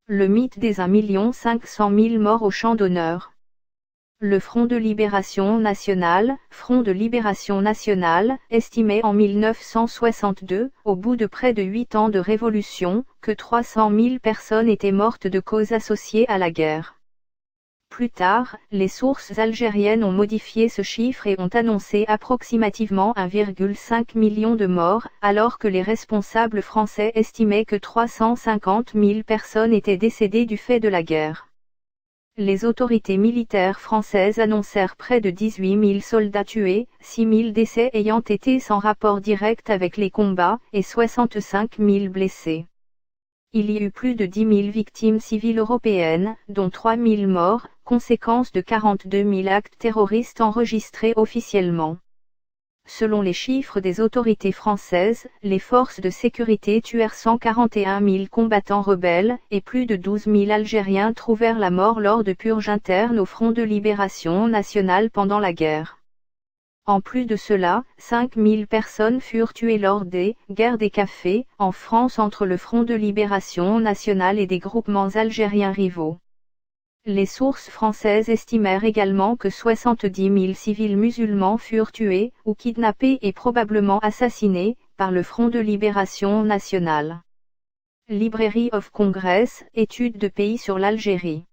Le mythe des 1 500 000 morts au champ d'honneur. Le Front de Libération Nationale, estimait en 1962, au bout de près de 8 ans de révolution, que 300 000 personnes étaient mortes de causes associées à la guerre. Plus tard, les sources algériennes ont modifié ce chiffre et ont annoncé approximativement 1,5 million de morts, alors que les responsables français estimaient que 350 000 personnes étaient décédées du fait de la guerre. Les autorités militaires françaises annoncèrent près de 18 000 soldats tués, 6 000 décès ayant été sans rapport direct avec les combats, et 65 000 blessés. Il y eut plus de 10 000 victimes civiles européennes, dont 3 000 morts, conséquence de 42 000 actes terroristes enregistrés officiellement. Selon les chiffres des autorités françaises, les forces de sécurité tuèrent 141 000 combattants rebelles, et plus de 12 000 Algériens trouvèrent la mort lors de purges internes au Front de Libération Nationale pendant la guerre. En plus de cela, 5 000 personnes furent tuées lors des « guerres des cafés » en France entre le Front de Libération Nationale et des groupements algériens rivaux. Les sources françaises estimèrent également que 70 000 civils musulmans furent tués, ou kidnappés et probablement assassinés, par le Front de Libération Nationale. Library of Congress, étude de pays sur l'Algérie.